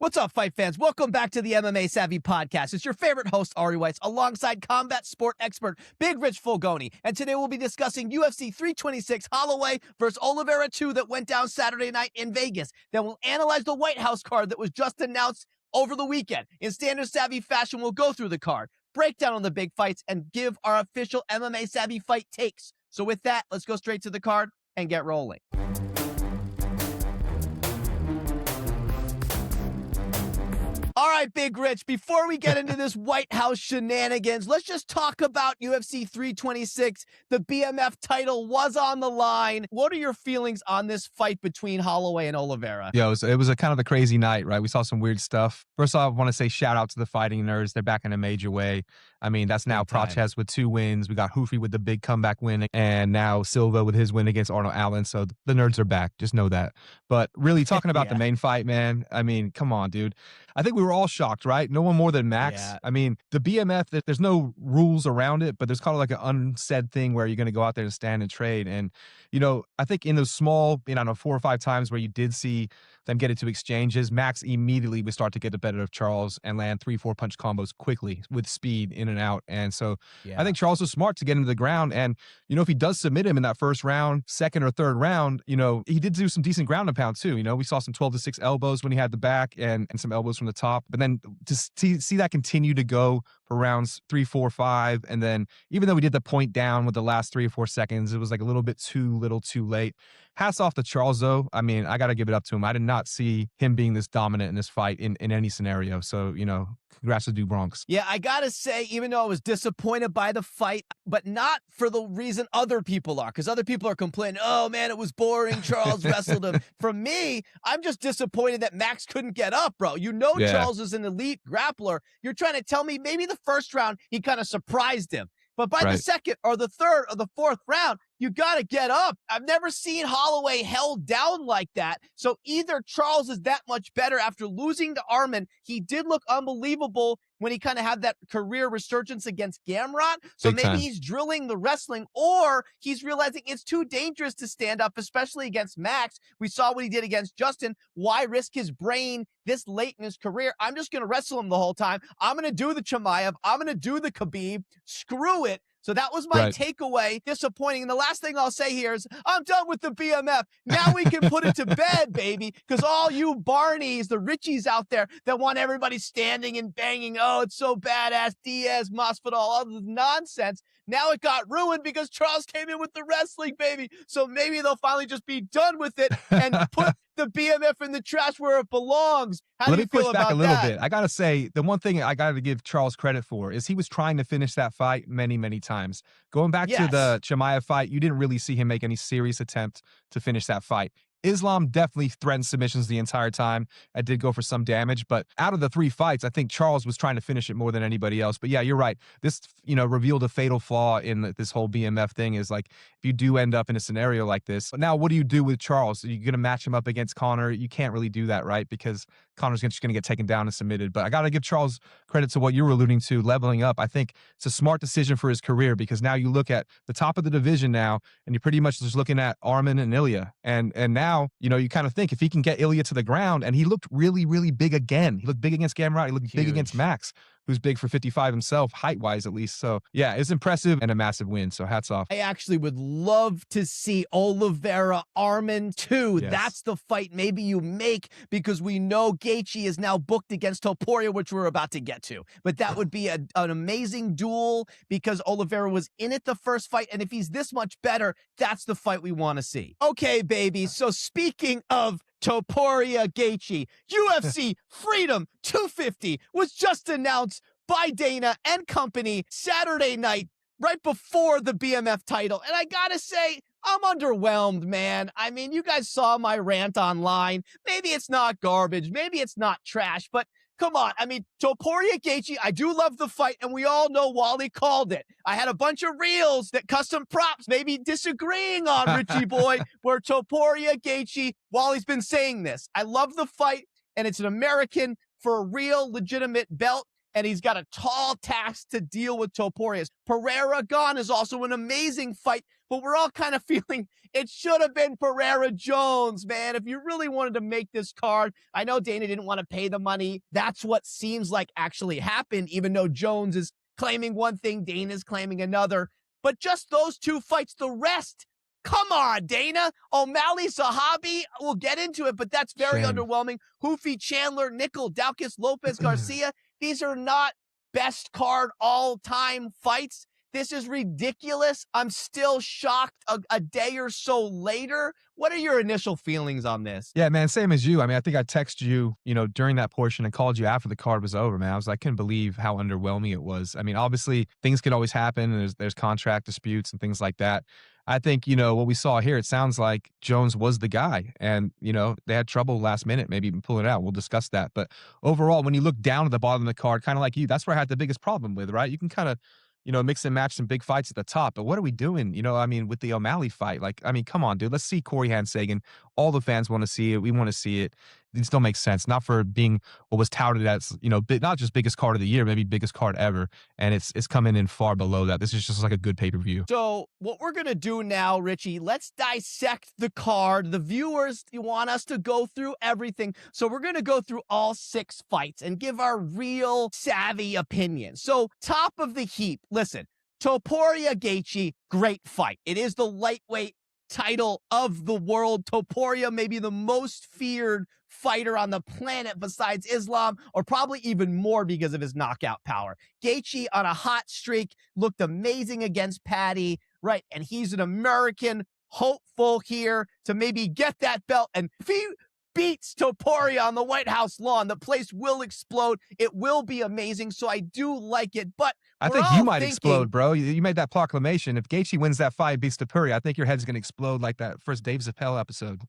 What's up, fight fans? Welcome back to the MMA Savvy Podcast. It's your favorite host, Weiss, alongside combat sport expert Big Rich Fulgoni. And today we'll be discussing UFC 326 Holloway versus Oliveira 2 that went down Saturday night in Vegas. Then we'll analyze the White House card that was just announced over the weekend. In standard Savvy fashion, we'll go through the card, break down on the big fights, and give our official MMA Savvy fight takes. So with that, let's go straight to the card and get rolling. All right, Big Rich, before we get into this White House shenanigans, let's just talk about UFC 326. The BMF title was on the line. What are your feelings on this fight between Holloway and Oliveira? Yeah, it was a kind of a crazy night, right? We saw some weird stuff. First off, I want to say shout out to the fighting nerds. They're back in a major way. I mean, that's now Prochez with 2 wins. We got Hoofy with the big comeback win, and now Silva with his win against Arnold Allen. So the nerds are back. Just know that. But really talking about the main fight, man, I mean, come on, dude. I think we were all shocked, right? No one more than Max. Yeah. I mean, the BMF, there's no rules around it, but there's kind of like an unsaid thing where you're going to go out there and stand and trade. And, you know, I think in those small, I don't know, 4 or 5 times where you did see them get into exchanges, Max immediately would start to get the better of Charles and land 3-4 punch combos quickly with speed in and out. And so I think Charles was smart to get into the ground. And, you know, if he does submit him in that first round, second or third round, you know, he did do some decent ground and pound too. You know, we saw some 12-6 elbows when he had the back and some elbows from the top. But then to see that continue to go for rounds 3, 4, 5, and then even though we did the point down with the last 3 or 4 seconds, it was like a little bit too little too late. Hats off to Charles, though. I mean, I got to give it up to him. I did not see him being this dominant in this fight in any scenario. So, you know, congrats to Bronx. Yeah, I got to say, even though I was disappointed by the fight, but not for the reason other people are, because other people are complaining, oh, man, it was boring. Charles wrestled him. For me, I'm just disappointed that Max couldn't get up, bro. You know, Charles is an elite grappler. You're trying to tell me maybe the first round, he kind of surprised him. But by the second or the third or the fourth round, you got to get up. I've never seen Holloway held down like that. So either Charles is that much better after losing to Arman. He did look unbelievable when he kind of had that career resurgence against Gamrot. So maybe he's drilling the wrestling, or he's realizing it's too dangerous to stand up, especially against Max. We saw what he did against Justin. Why risk his brain this late in his career? I'm just going to wrestle him the whole time. I'm going to do the Chimaev. I'm going to do the Khabib. Screw it. So that was my takeaway. Disappointing. And the last thing I'll say here is I'm done with the BMF. Now we can put it to bed, baby, because all you Barneys, the Richies out there that want everybody standing and banging, oh, it's so badass, Diaz, Masvidal, all this nonsense. Now it got ruined because Charles came in with the wrestling, baby. So maybe they'll finally just be done with it and put the BMF in the trash where it belongs. How do you feel about that? Let me push back a little bit. I got to say, the one thing I got to give Charles credit for is he was trying to finish that fight many, many times. Going back to the Chimaev fight, you didn't really see him make any serious attempt to finish that fight. Islam definitely threatened submissions the entire time. I did go for some damage, but out of the 3 fights, I think Charles was trying to finish it more than anybody else. But yeah, you're right. This, you know, revealed a fatal flaw in this whole BMF thing is like, if you do end up in a scenario like this, now what do you do with Charles? Are you going to match him up against Conor? You can't really do that, right? Because Conor's just going to get taken down and submitted. But I got to give Charles credit to what you were alluding to, leveling up. I think it's a smart decision for his career because now you look at the top of the division now, and you're pretty much just looking at Arman and Ilia. And now, you know, you kind of think if he can get Ilia to the ground, and he looked really, really big again. He looked big against Gamrot. He looked big against Max, who's big for 55 himself, height-wise at least. So, yeah, it's impressive and a massive win. So, hats off. I actually would love to see Oliveira Arman 2. Yes. That's the fight maybe you make because we know Gaethje is now booked against Topuria, which we're about to get to. But that would be an amazing duel because Oliveira was in it the first fight. And if he's this much better, that's the fight we want to see. Okay, baby. So, speaking of Topuria Gaethje, UFC Freedom 250 was just announced by Dana and company Saturday night, right before the BMF title. And I gotta say, I'm underwhelmed, man. I mean, you guys saw my rant online. Maybe it's not garbage. Maybe it's not trash, but come on. I mean, Topuria Gaethje, I do love the fight, and we all know Wally called it. I had a bunch of reels that custom props, maybe disagreeing on Richie Boy, where Topuria Gaethje, Wally's been saying this. I love the fight, and it's an American for a real legitimate belt, and he's got a tall task to deal with Topuria's. Pereira Gane is also an amazing fight, but we're all kind of feeling it should have been Pereira Jones, man. If you really wanted to make this card, I know Dana didn't want to pay the money. That's what seems like actually happened, even though Jones is claiming one thing, Dana's claiming another. But just those two fights, the rest, come on, Dana. O'Malley, Zahabi, we'll get into it, but that's very underwhelming. Hoofy, Chandler, Nickel, Daukaus, Lopez, Garcia. These are not best card all-time fights. This is ridiculous. I'm still shocked a day or so later. What are your initial feelings on this? Yeah, man, same as you. I mean, I think I texted you, during that portion and called you after the card was over, man. I couldn't believe how underwhelming it was. I mean, obviously things could always happen. And there's contract disputes and things like that. I think, what we saw here, it sounds like Jones was the guy and, they had trouble last minute, maybe even pulling it out. We'll discuss that. But overall, when you look down at the bottom of the card, kind of like you, that's where I had the biggest problem with, right? You can kind of, mix and match some big fights at the top. But what are we doing? With the O'Malley fight, come on, dude. Let's see Corey Handsagen. All the fans want to see it. We want to see it. It still makes sense. Not for being what was touted as, not just biggest card of the year, maybe biggest card ever. And it's coming in far below that. This is just like a good pay-per-view. So what we're going to do now, Richie, let's dissect the card. The viewers want us to go through everything. So we're going to go through all 6 fights and give our real savvy opinion. So top of the heap, listen, Topuria Gaethje, great fight. It is the lightweight title of the world. Topuria may be the most feared fighter on the planet besides Islam, or probably even more because of his knockout power. Gaethje on a hot streak, looked amazing against Paddy, right? And he's an American hopeful here to maybe get that belt. And if he beats Topuria on the White House lawn, the place will explode. It will be amazing. So I do like it, but I think you might explode, bro. You made that proclamation. If Gaethje wins that fight, beats Topuria, I think your head's going to explode like that first Dave Chappelle episode.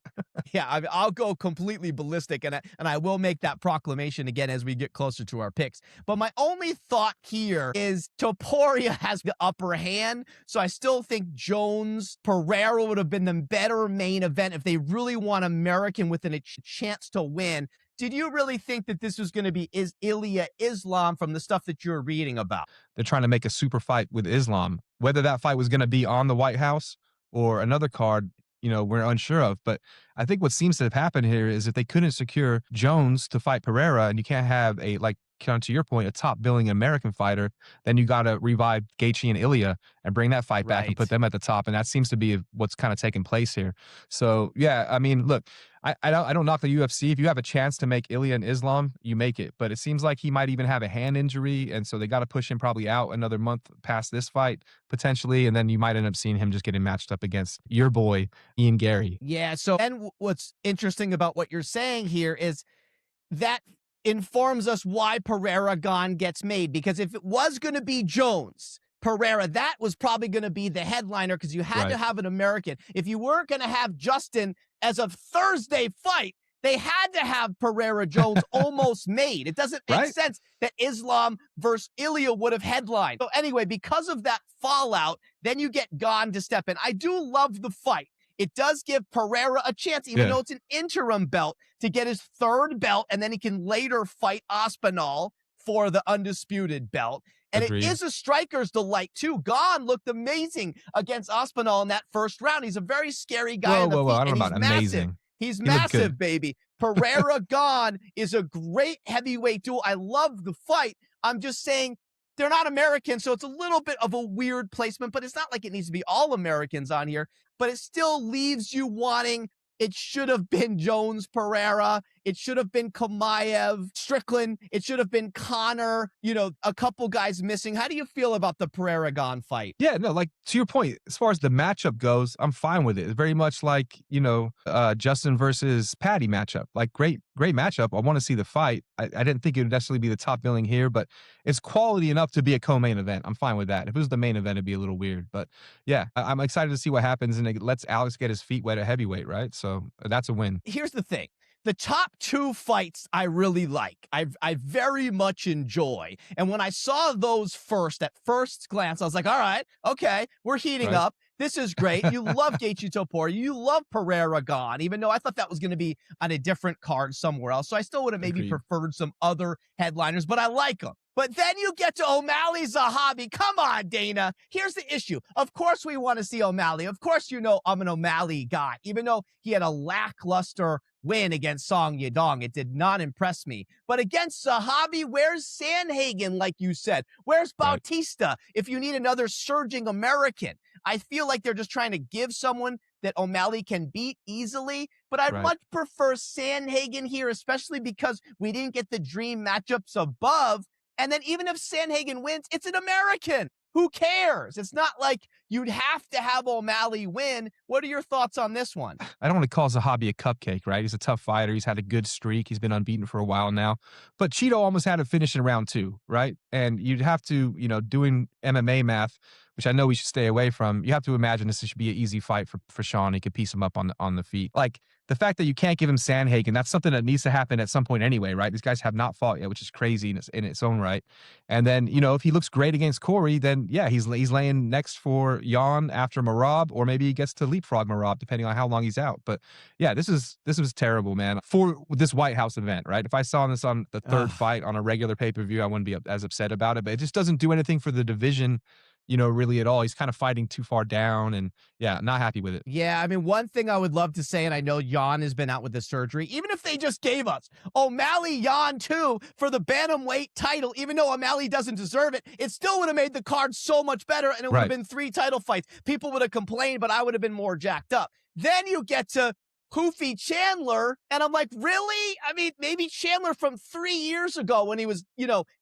Yeah, I'll go completely ballistic, and I will make that proclamation again as we get closer to our picks. But my only thought here is Topuria has the upper hand, so I still think Jones, Pereira would have been the better main event if they really want American with a chance to win. Did you really think that this was going to be Ilia Islam from the stuff that you're reading about? They're trying to make a super fight with Islam. Whether that fight was going to be on the White House or another card, we're unsure of. But I think what seems to have happened here is if they couldn't secure Jones to fight Pereira, and you can't have to your point, a top billing American fighter, then you got to revive Gaethje and Ilia and bring that fight back and put them at the top. And that seems to be what's kind of taking place here. So yeah, I mean, look, I don't knock the UFC. If you have a chance to make Ilia and Islam, you make it. But it seems like he might even have a hand injury. And so they got to push him probably out another month past this fight, potentially. And then you might end up seeing him just getting matched up against your boy, Ian Gary. Yeah. So, and what's interesting about what you're saying here is that informs us why Pereira Gane gets made. Because if it was going to be Jones, Pereira, that was probably going to be the headliner because you had to have an American. If you weren't going to have Justin as a Thursday fight, they had to have Pereira Jones almost made. It doesn't make sense that Islam versus Ilia would have headlined. So anyway, because of that fallout, then you get Gane to step in. I do love the fight. It does give Pereira a chance, even though it's an interim belt, to get his 3rd belt, and then he can later fight Aspinall for the undisputed belt. And Agreed. It is a striker's delight, too. Gane looked amazing against Aspinall in that first round. He's a very scary guy in the feet, I don't know about massive. amazing. He's massive, baby. Pereira Gane is a great heavyweight duel. I love the fight. I'm just saying, they're not American, so it's a little bit of a weird placement, but it's not like it needs to be all Americans on here. But it still leaves you wanting, it should have been Jones Pereira. It should have been Kamaev, Strickland. It should have been Connor, a couple guys missing. How do you feel about the Pereira Gane fight? Yeah, no, to your point, as far as the matchup goes, I'm fine with it. It's very much like, Justin versus Paddy matchup. Great matchup. I want to see the fight. I didn't think it would necessarily be the top billing here, but it's quality enough to be a co-main event. I'm fine with that. If it was the main event, it'd be a little weird. But yeah, I'm excited to see what happens, and it lets Alex get his feet wet at heavyweight, right? So that's a win. Here's the thing. The top 2 fights I really like. I very much enjoy. And when I saw those at first glance, I was like, all right, okay, we're heating up. This is great. You love Gaethje Topuria. You love Pereira Gane, even though I thought that was going to be on a different card somewhere else. So I still would have maybe preferred some other headliners, but I like them. But then you get to O'Malley Zahabi. Come on, Dana. Here's the issue. Of course we want to see O'Malley. Of course you know I'm an O'Malley guy, even though he had a lackluster win against Song Yadong. It did not impress me. But against Zahabi, where's Sandhagen, like you said? Where's Bautista if you need another surging American? I feel like they're just trying to give someone that O'Malley can beat easily, but I'd much prefer Sandhagen here, especially because we didn't get the dream matchups above. And then even if Sandhagen wins, it's an American. Who cares? It's not like you'd have to have O'Malley win. What are your thoughts on this one? I don't want to call Zahabi a cupcake, right? He's a tough fighter. He's had a good streak. He's been unbeaten for a while now. But Cheeto almost had a finish in round 2, right? And you'd have to, doing MMA math, which I know we should stay away from, you have to imagine this should be an easy fight for Sean. He could piece him up on the feet. Like, the fact that you can't give him Sandhagen, that's something that needs to happen at some point anyway, right? These guys have not fought yet, which is crazy in its own right. And then, if he looks great against Corey, then yeah, he's laying next for Jan after Merab, or maybe he gets to leapfrog Merab, depending on how long he's out. But yeah, this was terrible, man. For this White House event, right? If I saw this on the third fight on a regular pay-per-view, I wouldn't be as upset about it. But it just doesn't do anything for the division, really at all. He's kind of fighting too far down, and yeah, not happy with it. Yeah, I mean, one thing I would love to say, and I know Jan has been out with the surgery, even if they just gave us O'Malley Jan 2 for the bantamweight title, even though O'Malley doesn't deserve it, it still would have made the card so much better, and it would have been 3 title fights. People would have complained, but I would have been more jacked up. Then you get to Hoofy Chandler, and I'm like, really? I mean, maybe Chandler from 3 years ago when he was,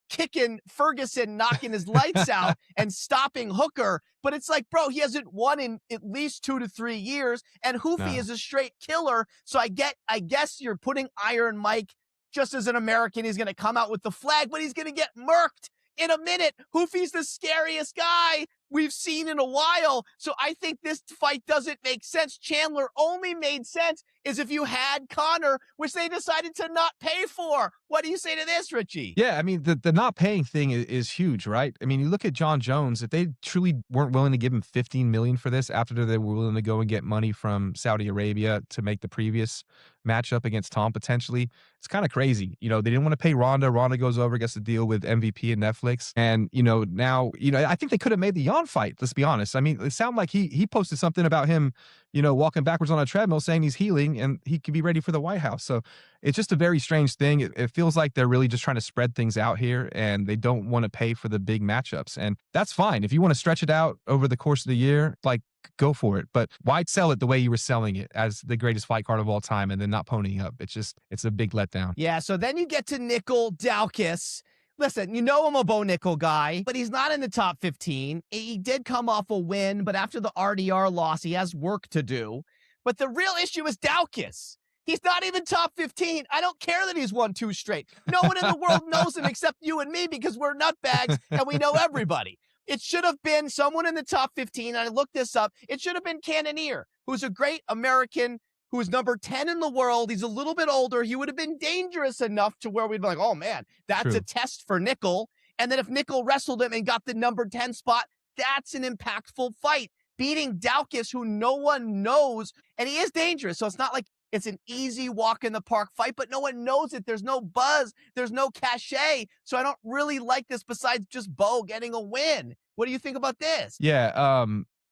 kicking Ferguson, knocking his lights out and stopping Hooker. But it's like, bro, he hasn't won in at least 2 to 3 years, and Hoofy is a straight killer. So I guess you're putting Iron Mike just as an American. He's going to come out with the flag, but he's going to get murked in a minute. Hoofy's the scariest guy we've seen in a while. So I think this fight doesn't make sense. Chandler only made sense is if you had Connor, which they decided to not pay for. What do you say to this, Richie? Yeah, I mean, the not paying thing is huge, right? I mean, you look at John Jones, if they truly weren't willing to give him $15 million for this after they were willing to go and get money from Saudi Arabia to make the previous matchup against Tom potentially, it's kind of crazy. They didn't want to pay Ronda. Ronda goes over, gets to deal with MVP and Netflix. And, now, I think they could have made the Jan fight, let's be honest. I mean, it sounded like he posted something about him, walking backwards on a treadmill saying he's healing and he could be ready for the White House. So it's just a very strange thing. It feels like they're really just trying to spread things out here, and they don't want to pay for the big matchups. And that's fine. If you want to stretch it out over the course of the year, like, go for it. But why sell it the way you were selling it as the greatest fight card of all time and then not ponying up? It's a big letdown. Yeah, so then you get to Nickel Daukaus. Listen, I'm a Bo Nickel guy, but he's not in the top 15. He did come off a win, but after the RDR loss, he has work to do. But the real issue is Daukaus. He's not even top 15. I don't care that he's won 2 straight. No one in the world knows him except you and me because we're nutbags and we know everybody. It should have been someone in the top 15. I looked this up. It should have been Cannonier, who's a great American, who is number 10 in the world. He's a little bit older. He would have been dangerous enough to where we'd be like, oh, man, that's a test for Nickel. And then if Nickel wrestled him and got the number 10 spot, that's an impactful fight. Beating Daukaus, who no one knows, and he is dangerous. So it's not like it's an easy walk in the park fight, but no one knows it. There's no buzz. There's no cachet. So I don't really like this besides just Bo getting a win. What do you think about this? Yeah,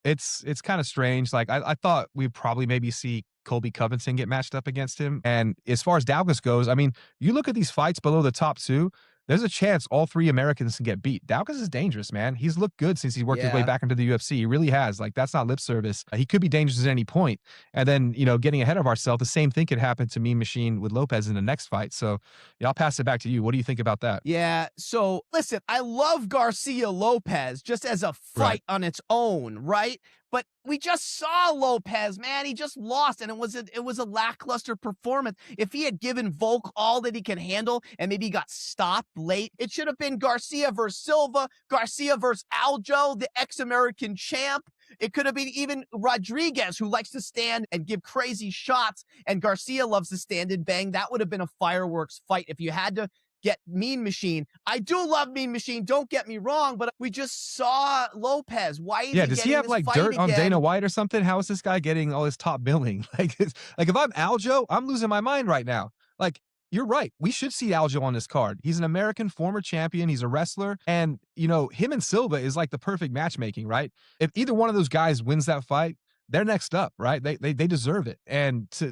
it's kind of strange. Like, I thought we'd probably maybe see Colby Covington get matched up against him. And as far as Daukaus goes, I mean, you look at these fights below the top 2, there's a chance all 3 Americans can get beat. Daukaus is dangerous, man. He's looked good since he worked his way back into the UFC. He really has. Like, that's not lip service. He could be dangerous at any point. And then, getting ahead of ourselves, the same thing could happen to Mean Machine with Lopez in the next fight. So I'll pass it back to you. What do you think about that? Yeah. So listen, I love Garcia Lopez just as a fight on its own, right? But we just saw Lopez, man. He just lost, and it was a lackluster performance. If he had given Volk all that he can handle and maybe got stopped late, it should have been Garcia versus Silva, Garcia versus Aljo, the ex-American champ. It could have been even Rodriguez, who likes to stand and give crazy shots, and Garcia loves to stand and bang. That would have been a fireworks fight. If you had to get Mean Machine. I do love Mean Machine, don't get me wrong, but we just saw Lopez. Why is does he have like dirt on Dana White or something? How is this guy getting all his top billing? Like if I'm Aljo, I'm losing my mind right now. Like, you're right. We should see Aljo on this card. He's an American former champion. He's a wrestler. And, him and Silva is like the perfect matchmaking, right? If either one of those guys wins that fight, they're next up, right? They deserve it. And to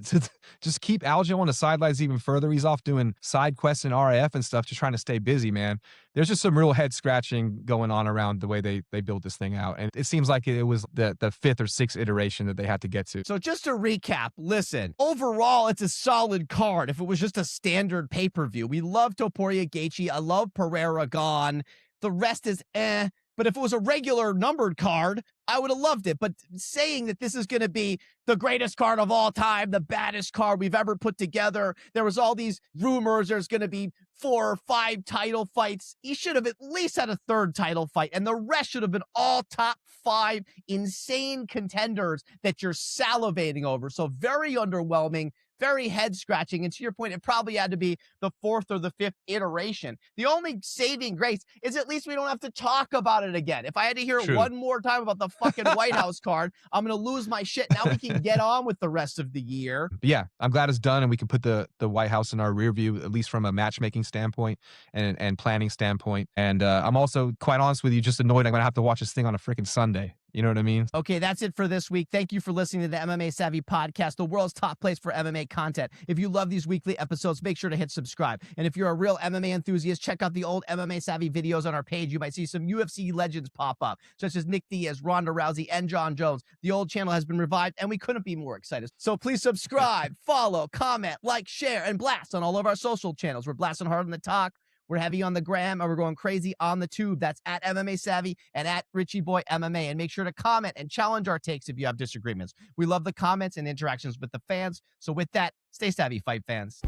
just keep Aljo on the sidelines even further, he's off doing side quests and RAF and stuff, just trying to stay busy, man. There's just some real head scratching going on around the way they built this thing out. And it seems like it was the fifth or sixth iteration that they had to get to. So just to recap, listen, overall, it's a solid card. If it was just a standard pay-per-view, we love Topuria Gaethje. I love Pereira Gane. The rest is eh. But if it was a regular numbered card, I would have loved it. But saying that this is going to be the greatest card of all time, the baddest card we've ever put together, there was all these rumors there's going to be 4 or 5 title fights. He should have at least had a third title fight, and the rest should have been all top 5 insane contenders that you're salivating over. So very underwhelming, very head-scratching, and to your point, it probably had to be the 4th or the 5th iteration. The only saving grace is at least we don't have to talk about it again. If I had to hear it one more time about the fucking White House card, I'm going to lose my shit. Now we can get on with the rest of the year. Yeah, I'm glad it's done, and we can put the White House in our rear view, at least from a matchmaking standpoint and planning standpoint. And I'm also, quite honest with you, just annoyed I'm going to have to watch this thing on a freaking Sunday. You know what I mean? Okay, that's it for this week. Thank you for listening to the MMA Savvy Podcast, the world's top place for MMA content. If you love these weekly episodes, make sure to hit subscribe. And if you're a real MMA enthusiast, check out the old MMA Savvy videos on our page. You might see some UFC legends pop up, such as Nick Diaz, Ronda Rousey, and John Jones. The old channel has been revived, and we couldn't be more excited. So please subscribe, follow, comment, like, share, and blast on all of our social channels. We're blasting hard on the talk. We're heavy on the gram, and we're going crazy on the tube. That's at MMA Savvy and at Richie Boy MMA. And make sure to comment and challenge our takes if you have disagreements. We love the comments and interactions with the fans. So with that, stay savvy, fight fans.